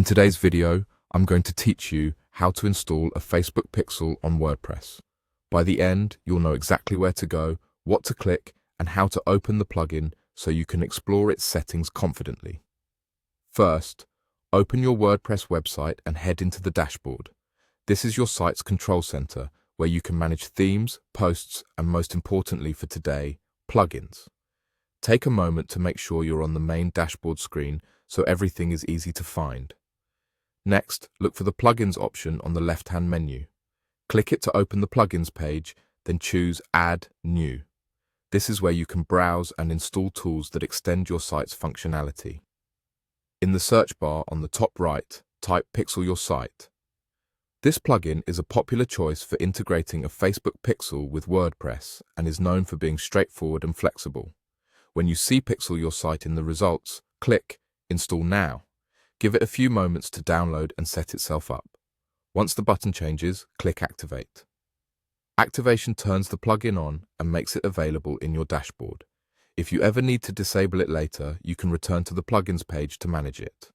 In today's video, I'm going to teach you how to install a Facebook pixel on WordPress. By the end, you'll know exactly where to go, what to click, and how to open the plugin so you can explore its settings confidently. First, open your WordPress website and head into the dashboard. This is your site's control center where you can manage themes, posts, and most importantly for today, plugins. Take a moment to make sure you're on the main dashboard screen so everything is easy to find. Next, look for the Plugins option on the left-hand menu. Click it to open the Plugins page, then choose Add New. This is where you can browse and install tools that extend your site's functionality. In the search bar on the top right, type Pixel Your Site. This plugin is a popular choice for integrating a Facebook pixel with WordPress and is known for being straightforward and flexible. When you see Pixel Your Site in the results, click Install Now. Give it a few moments to download and set itself up. Once the button changes, click Activate. Activation turns the plugin on and makes it available in your dashboard. If you ever need to disable it later, you can return to the plugins page to manage it.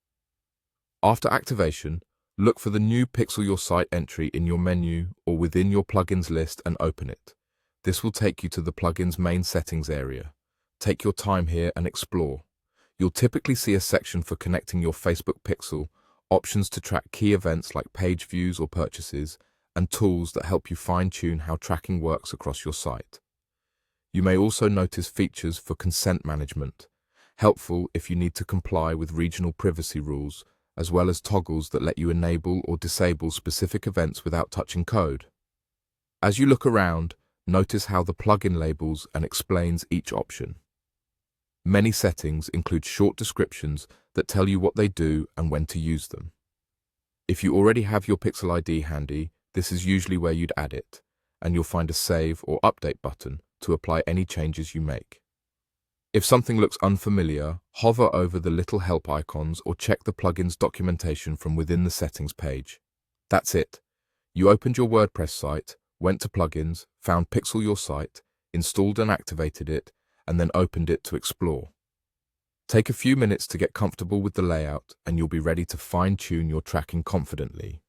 After activation, look for the new Pixel Your Site entry in your menu or within your plugins list and open it. This will take you to the plugin's main settings area. Take your time here and explore. You'll typically see a section for connecting your Facebook pixel, options to track key events like page views or purchases, and tools that help you fine-tune how tracking works across your site. You may also notice features for consent management, helpful if you need to comply with regional privacy rules, as well as toggles that let you enable or disable specific events without touching code. As you look around, notice how the plugin labels and explains each option. Many settings include short descriptions that tell you what they do and when to use them. If you already have your Pixel ID handy, this is usually where you'd add it, and you'll find a Save or Update button to apply any changes you make. If something looks unfamiliar, hover over the little help icons or check the plugin's documentation from within the settings page. That's it. You opened your WordPress site, went to Plugins, found Pixel Your Site, installed and activated it, and then opened it to explore. Take a few minutes to get comfortable with the layout and you'll be ready to fine-tune your tracking confidently.